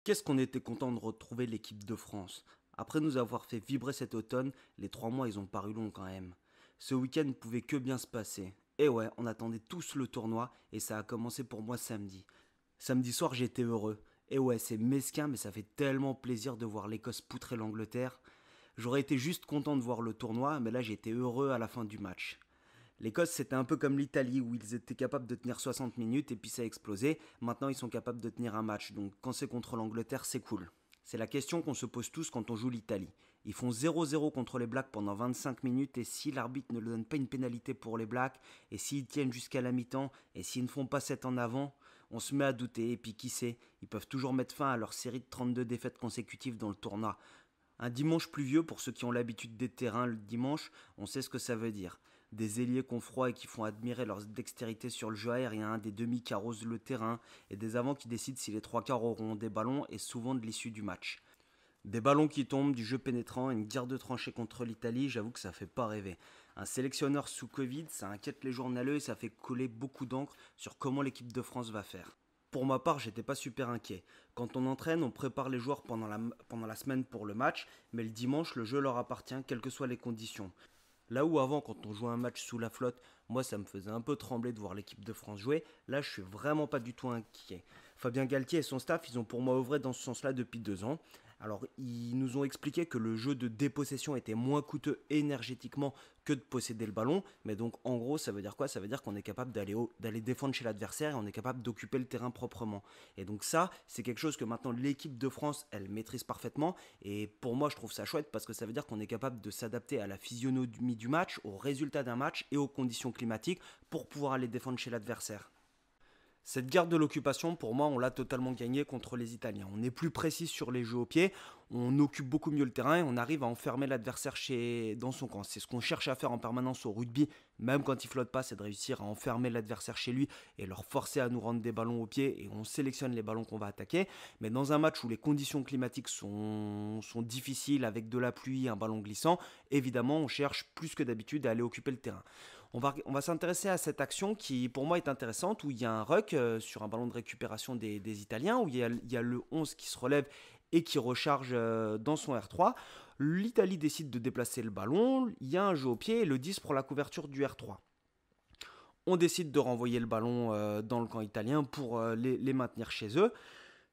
Qu'est-ce qu'on était content de retrouver l'équipe de France. Après nous avoir fait vibrer cet automne, les 3 mois ils ont paru longs quand même. Ce week-end ne pouvait que bien se passer. Et ouais, on attendait tous le tournoi et ça a commencé pour moi samedi. Samedi soir j'étais heureux. Et ouais, c'est mesquin mais ça fait tellement plaisir de voir l'Écosse poutrer l'Angleterre. J'aurais été juste content de voir le tournoi, mais là j'étais heureux à la fin du match. L'Écosse, c'était un peu comme l'Italie, où ils étaient capables de tenir 60 minutes et puis ça a explosé. Maintenant, ils sont capables de tenir un match. Donc, quand c'est contre l'Angleterre, c'est cool. C'est la question qu'on se pose tous quand on joue l'Italie. Ils font 0-0 contre les Blacks pendant 25 minutes et si l'arbitre ne leur donne pas une pénalité pour les Blacks, et s'ils tiennent jusqu'à la mi-temps, et s'ils ne font pas 7 en avant, on se met à douter. Et puis qui sait, ils peuvent toujours mettre fin à leur série de 32 défaites consécutives dans le tournoi. Un dimanche pluvieux, pour ceux qui ont l'habitude des terrains le dimanche, on sait ce que ça veut dire. Des ailiers qu'on froid et qui font admirer leur dextérité sur le jeu aérien, des demi qui arrosent le terrain, et des avants qui décident si les trois quarts auront des ballons et souvent de l'issue du match. Des ballons qui tombent, du jeu pénétrant, une guerre de tranchées contre l'Italie, j'avoue que ça fait pas rêver. Un sélectionneur sous Covid, ça inquiète les journaleux et ça fait coller beaucoup d'encre sur comment l'équipe de France va faire. Pour ma part, j'étais pas super inquiet. Quand on entraîne, on prépare les joueurs pendant la semaine pour le match, mais le dimanche, le jeu leur appartient, quelles que soient les conditions. Là où avant, quand on jouait un match sous la flotte, moi ça me faisait un peu trembler de voir l'équipe de France jouer, là je suis vraiment pas du tout inquiet. Fabien Galtier et son staff, ils ont pour moi œuvré dans ce sens-là depuis 2 ans. Alors ils nous ont expliqué que le jeu de dépossession était moins coûteux énergétiquement que de posséder le ballon, mais donc en gros ça veut dire quoi? Ça veut dire qu'on est capable d'aller défendre chez l'adversaire et on est capable d'occuper le terrain proprement. Et donc ça, c'est quelque chose que maintenant l'équipe de France, elle maîtrise parfaitement, et pour moi je trouve ça chouette parce que ça veut dire qu'on est capable de s'adapter à la physionomie du match, aux résultats d'un match et aux conditions climatiques pour pouvoir aller défendre chez l'adversaire. Cette guerre de l'occupation, pour moi, on l'a totalement gagnée contre les Italiens. On est plus précis sur les jeux au pied, on occupe beaucoup mieux le terrain et on arrive à enfermer l'adversaire dans son camp. C'est ce qu'on cherche à faire en permanence au rugby, même quand il flotte pas, c'est de réussir à enfermer l'adversaire chez lui et leur forcer à nous rendre des ballons au pied et on sélectionne les ballons qu'on va attaquer. Mais dans un match où les conditions climatiques sont difficiles, avec de la pluie, un ballon glissant, évidemment, on cherche plus que d'habitude à aller occuper le terrain. On va s'intéresser à cette action qui, pour moi, est intéressante, où il y a un ruck sur un ballon de récupération des Italiens, où il y a le 11 qui se relève et qui recharge dans son R3. L'Italie décide de déplacer le ballon, il y a un jeu au pied et le 10 pour la couverture du R3. On décide de renvoyer le ballon dans le camp italien pour les maintenir chez eux.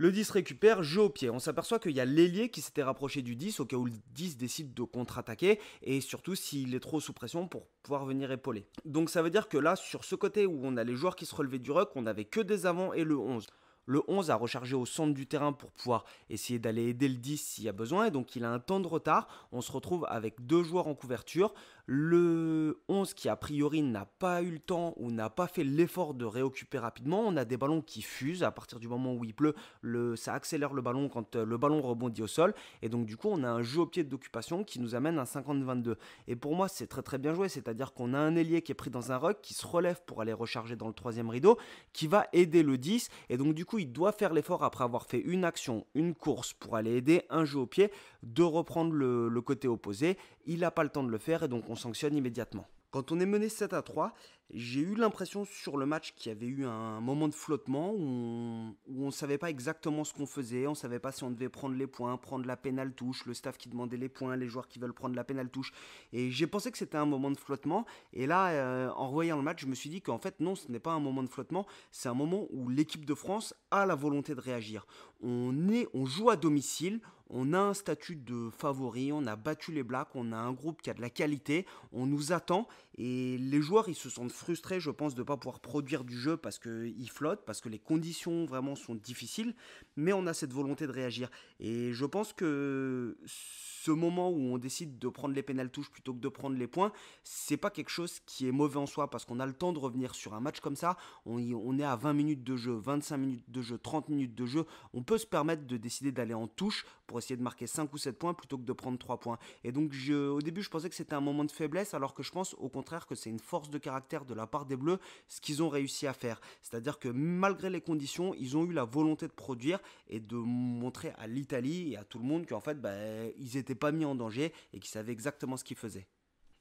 Le 10 récupère, jeu au pied. On s'aperçoit qu'il y a l'ailier qui s'était rapproché du 10 au cas où le 10 décide de contre-attaquer et surtout s'il est trop sous pression pour pouvoir venir épauler. Donc ça veut dire que là, sur ce côté où on a les joueurs qui se relevaient du ruck, on n'avait que des avants et le 11. Le 11 a rechargé au centre du terrain pour pouvoir essayer d'aller aider le 10 s'il y a besoin et donc il a un temps de retard. On se retrouve avec deux joueurs en couverture. Le 11 qui a priori n'a pas eu le temps ou n'a pas fait l'effort de réoccuper rapidement. On a des ballons qui fusent à partir du moment où il pleut. Ça accélère le ballon quand le ballon rebondit au sol. Et donc du coup on a un jeu au pied d'occupation qui nous amène à 50-22. Et pour moi c'est très très bien joué. C'est-à-dire qu'on a un ailier qui est pris dans un ruck, qui se relève pour aller recharger dans le troisième rideau, qui va aider le 10. Et donc du coup il doit faire l'effort après avoir fait une action, une course pour aller aider un jeu au pied, de reprendre le côté opposé. Il n'a pas le temps de le faire et donc on sanctionne immédiatement. Quand on est mené 7-3, j'ai eu l'impression sur le match qu'il y avait eu un moment de flottement où on ne savait pas exactement ce qu'on faisait, on ne savait pas si on devait prendre les points, prendre la pénale touche, le staff qui demandait les points, les joueurs qui veulent prendre la pénale touche. Et j'ai pensé que c'était un moment de flottement. Et là, en revoyant le match, je me suis dit qu'en fait, non, ce n'est pas un moment de flottement, c'est un moment où l'équipe de France a la volonté de réagir. On joue à domicile, on a un statut de favori, on a battu les Blacks, on a un groupe qui a de la qualité, on nous attend et les joueurs ils se sentent frustrés je pense de ne pas pouvoir produire du jeu parce qu'ils flottent, parce que les conditions vraiment sont difficiles, mais on a cette volonté de réagir et je pense que ce moment où on décide de prendre les pénales touches plutôt que de prendre les points, c'est pas quelque chose qui est mauvais en soi parce qu'on a le temps de revenir sur un match comme ça, on est à 20 minutes de jeu, 25 minutes de jeu, 30 minutes de jeu, on peut se permettre de décider d'aller en touche pour essayer de marquer 5 ou 7 points plutôt que de prendre 3 points. Et donc au début je pensais que c'était un moment de faiblesse alors que je pense au contraire que c'est une force de caractère de la part des Bleus ce qu'ils ont réussi à faire. C'est-à-dire que malgré les conditions, ils ont eu la volonté de produire et de montrer à l'Italie et à tout le monde qu'en fait ils n'étaient pas mis en danger et qu'ils savaient exactement ce qu'ils faisaient.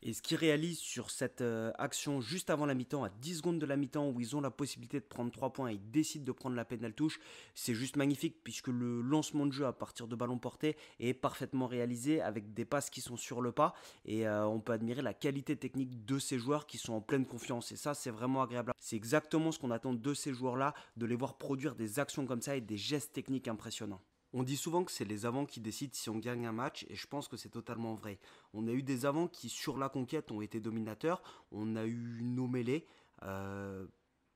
Et ce qu'ils réalisent sur cette action juste avant la mi-temps, à 10 secondes de la mi-temps, où ils ont la possibilité de prendre 3 points et ils décident de prendre la pénale touche, c'est juste magnifique puisque le lancement de jeu à partir de ballon porté est parfaitement réalisé avec des passes qui sont sur le pas. Et on peut admirer la qualité technique de ces joueurs qui sont en pleine confiance. Et ça, c'est vraiment agréable. C'est exactement ce qu'on attend de ces joueurs-là, de les voir produire des actions comme ça et des gestes techniques impressionnants. On dit souvent que c'est les avants qui décident si on gagne un match et je pense que c'est totalement vrai. On a eu des avants qui sur la conquête ont été dominateurs, on a eu nos mêlées.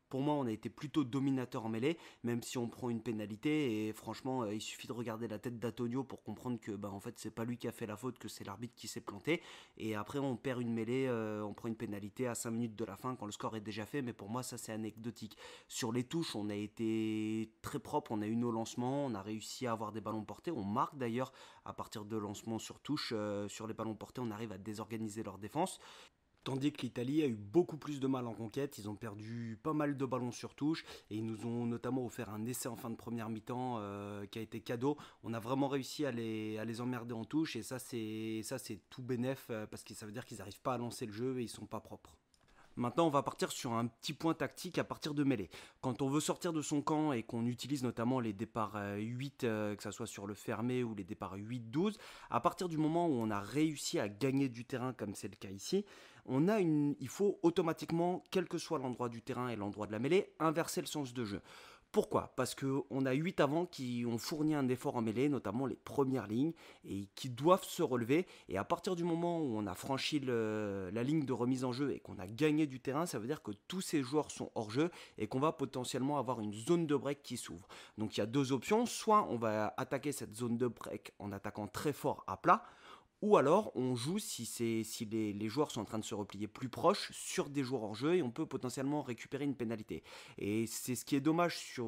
Pour moi, on a été plutôt dominateur en mêlée, même si on prend une pénalité. Et franchement, il suffit de regarder la tête d'Antonio pour comprendre que, en fait, c'est pas lui qui a fait la faute, que c'est l'arbitre qui s'est planté. Et après, on perd une mêlée, on prend une pénalité à 5 minutes de la fin quand le score est déjà fait. Mais pour moi, ça c'est anecdotique. Sur les touches, on a été très propre. On a eu nos lancements, on a réussi à avoir des ballons portés. On marque d'ailleurs à partir de lancements sur touche, sur les ballons portés, on arrive à désorganiser leur défense. Tandis que l'Italie a eu beaucoup plus de mal en conquête, ils ont perdu pas mal de ballons sur touche et ils nous ont notamment offert un essai en fin de première mi-temps qui a été cadeau. On a vraiment réussi à les emmerder en touche et ça c'est tout bénef parce que ça veut dire qu'ils n'arrivent pas à lancer le jeu et ils sont pas propres. Maintenant, on va partir sur un petit point tactique à partir de mêlée. Quand on veut sortir de son camp et qu'on utilise notamment les départs 8, que ce soit sur le fermé ou les départs 8-12, à partir du moment où on a réussi à gagner du terrain, comme c'est le cas ici, il faut automatiquement, quel que soit l'endroit du terrain et l'endroit de la mêlée, inverser le sens de jeu. Pourquoi? Parce qu'on a 8 avants qui ont fourni un effort en mêlée, notamment les premières lignes, et qui doivent se relever. Et à partir du moment où on a franchi la ligne de remise en jeu et qu'on a gagné du terrain, ça veut dire que tous ces joueurs sont hors jeu et qu'on va potentiellement avoir une zone de break qui s'ouvre. Donc il y a deux options, soit on va attaquer cette zone de break en attaquant très fort à plat, ou alors, on joue si les joueurs sont en train de se replier plus proches sur des joueurs hors jeu et on peut potentiellement récupérer une pénalité. Et c'est ce qui est dommage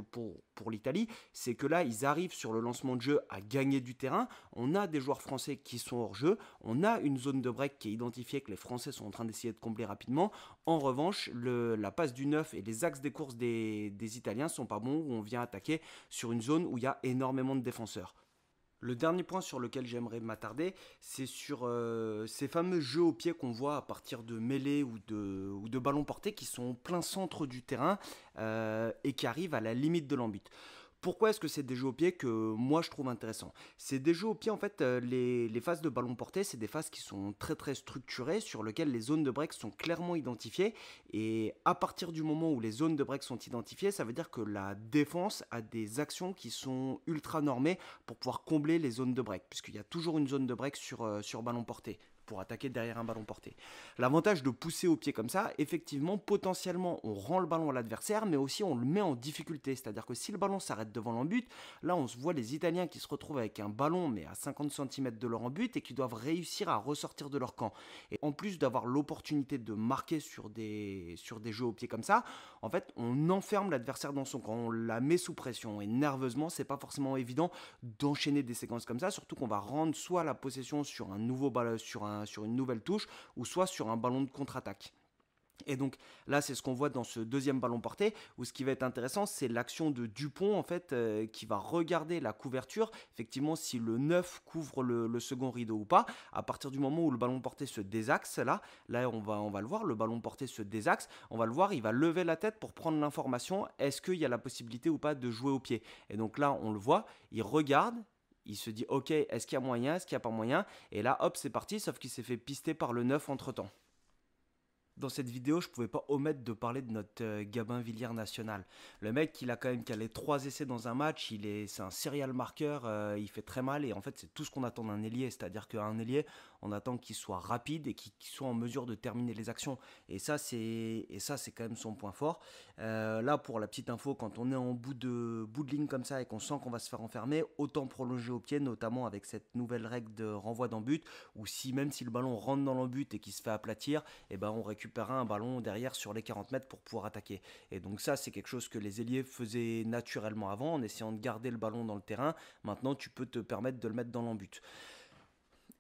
pour l'Italie, c'est que là, ils arrivent sur le lancement de jeu à gagner du terrain. On a des joueurs français qui sont hors jeu. On a une zone de break qui est identifiée que les Français sont en train d'essayer de combler rapidement. En revanche, la passe du 9 et les axes des courses des Italiens sont pas bons où on vient attaquer sur une zone où il y a énormément de défenseurs. Le dernier point sur lequel j'aimerais m'attarder, c'est sur ces fameux jeux au pied qu'on voit à partir de mêlées ou de ballons portés qui sont en plein centre du terrain et qui arrivent à la limite de l'embut. Pourquoi est-ce que c'est des jeux au pied que moi je trouve intéressants? C'est des jeux au pied, en fait, les phases de ballon porté, c'est des phases qui sont très très structurées, sur lesquelles les zones de break sont clairement identifiées. Et à partir du moment où les zones de break sont identifiées, ça veut dire que la défense a des actions qui sont ultra normées pour pouvoir combler les zones de break, puisqu'il y a toujours une zone de break sur ballon porté pour attaquer derrière un ballon porté. L'avantage de pousser au pied comme ça, effectivement, potentiellement, on rend le ballon à l'adversaire, mais aussi on le met en difficulté. C'est-à-dire que si le ballon s'arrête devant l'embut, là on se voit les Italiens qui se retrouvent avec un ballon, mais à 50 cm de leur embut, et qui doivent réussir à ressortir de leur camp. Et en plus d'avoir l'opportunité de marquer sur des jeux au pied comme ça, en fait, on enferme l'adversaire dans son camp, on la met sous pression. Et nerveusement, c'est pas forcément évident d'enchaîner des séquences comme ça, surtout qu'on va rendre soit la possession sur un nouveau ballon, sur une nouvelle touche, ou soit sur un ballon de contre-attaque. Et donc là, c'est ce qu'on voit dans ce deuxième ballon porté, où ce qui va être intéressant, c'est l'action de Dupont, en fait, qui va regarder la couverture, effectivement, si le 9 couvre le second rideau ou pas. À partir du moment où le ballon porté se désaxe, là on va le voir, le ballon porté se désaxe, on va le voir, il va lever la tête pour prendre l'information, est-ce qu'il y a la possibilité ou pas de jouer au pied. Et donc là, on le voit, il regarde, il se dit, ok, est-ce qu'il y a moyen, est-ce qu'il n'y a pas moyen. Et là, hop, c'est parti, sauf qu'il s'est fait pister par le 9 entre-temps. Dans cette vidéo, je pouvais pas omettre de parler de notre Gabin Villiers national. Le mec, il a quand même calé 3 essais dans un match, c'est un serial marqueur, il fait très mal et en fait c'est tout ce qu'on attend d'un ailier, c'est-à-dire qu'un ailier, on attend qu'il soit rapide et qu'il soit en mesure de terminer les actions. Et ça c'est quand même son point fort. Là, pour la petite info, quand on est en bout de ligne comme ça et qu'on sent qu'on va se faire enfermer, autant prolonger au pied, notamment avec cette nouvelle règle de renvoi d'embut, ou si même si le ballon rentre dans l'embut et qu'il se fait aplatir, et ben on récupérera un ballon derrière sur les 40 mètres pour pouvoir attaquer. Et donc ça, c'est quelque chose que les ailiers faisaient naturellement avant, en essayant de garder le ballon dans le terrain. Maintenant, tu peux te permettre de le mettre dans l'embut.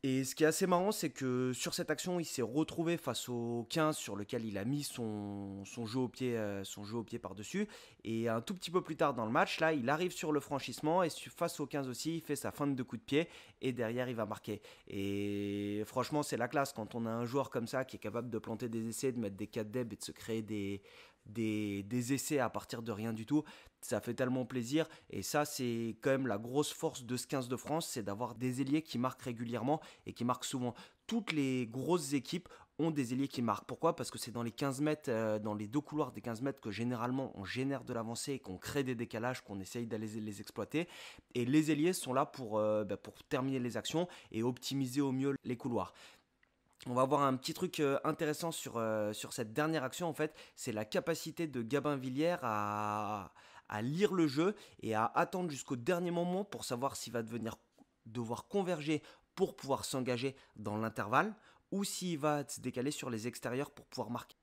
Et ce qui est assez marrant, c'est que sur cette action, il s'est retrouvé face au 15 sur lequel il a mis son jeu au pied par-dessus. Et un tout petit peu plus tard dans le match, là, il arrive sur le franchissement et face au 15 aussi, il fait sa feinte de coup de pied et derrière, il va marquer. Et franchement, c'est la classe quand on a un joueur comme ça qui est capable de planter des essais, de mettre des 4 deb et de se créer des essais à partir de rien du tout. Ça fait tellement plaisir et ça c'est quand même la grosse force de ce 15 de France, c'est d'avoir des ailiers qui marquent régulièrement et qui marquent souvent. Toutes les grosses équipes ont des ailiers qui marquent. Pourquoi? Parce que c'est dans les 15 mètres, dans les deux couloirs des 15 mètres que généralement on génère de l'avancée et qu'on crée des décalages, qu'on essaye d'aller les exploiter. Et les ailiers sont là pour terminer les actions et optimiser au mieux les couloirs. On va voir un petit truc intéressant sur cette dernière action en fait, c'est la capacité de Gabin Villière à lire le jeu et à attendre jusqu'au dernier moment pour savoir s'il va devoir converger pour pouvoir s'engager dans l'intervalle ou s'il va se décaler sur les extérieurs pour pouvoir marquer.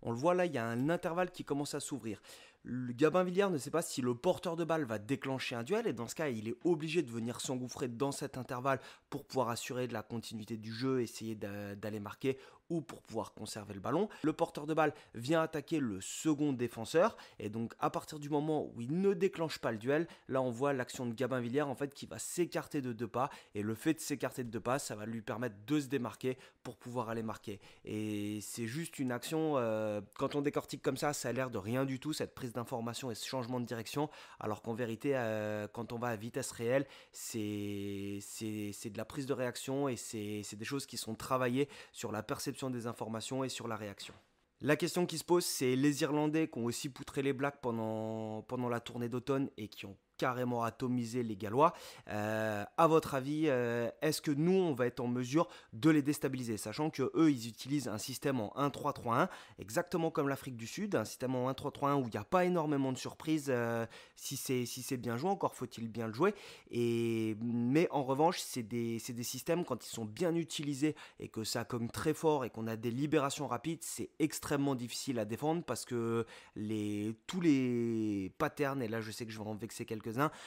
On le voit là, il y a un intervalle qui commence à s'ouvrir. Le Gabin Villière ne sait pas si le porteur de balle va déclencher un duel et dans ce cas il est obligé de venir s'engouffrer dans cet intervalle pour pouvoir assurer de la continuité du jeu, essayer d'aller marquer ou pour pouvoir conserver le ballon. Le porteur de balle vient attaquer le second défenseur et donc à partir du moment où il ne déclenche pas le duel, là on voit l'action de Gabin Villière en fait qui va s'écarter de 2 pas et le fait de s'écarter de 2 pas ça va lui permettre de se démarquer pour pouvoir aller marquer. Et c'est juste une action, quand on décortique comme ça a l'air de rien du tout cette prise d'information et ce changement de direction, alors qu'en vérité, quand on va à vitesse réelle, c'est de la prise de réaction et c'est des choses qui sont travaillées sur la perception des informations et sur la réaction. La question qui se pose, c'est les Irlandais qui ont aussi poutré les Blacks pendant la tournée d'automne et qui ont carrément atomisé les Gallois. À votre avis, est-ce que nous, on va être en mesure de les déstabiliser, sachant que eux, ils utilisent un système en 1-3-3-1, exactement comme l'Afrique du Sud, un système en 1-3-3-1 où il n'y a pas énormément de surprises si c'est bien joué, encore faut-il bien le jouer. Mais en revanche, c'est des systèmes, quand ils sont bien utilisés et que ça cogne très fort et qu'on a des libérations rapides, c'est extrêmement difficile à défendre parce que tous les patterns, et là je sais que je vais en vexer quelques-uns,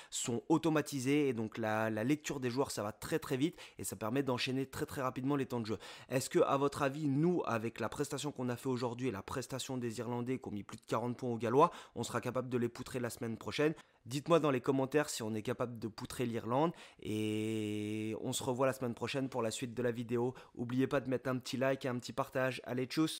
sont automatisés et donc la lecture des joueurs ça va très très vite et ça permet d'enchaîner très très rapidement les temps de jeu. Est-ce que à votre avis, nous avec la prestation qu'on a fait aujourd'hui et la prestation des Irlandais qui ont mis plus de 40 points aux Gallois, on sera capable de les poutrer la semaine prochaine? Dites-moi dans les commentaires si on est capable de poutrer l'Irlande et on se revoit la semaine prochaine pour la suite de la vidéo. N'oubliez pas de mettre un petit like et un petit partage. Allez, tchuss!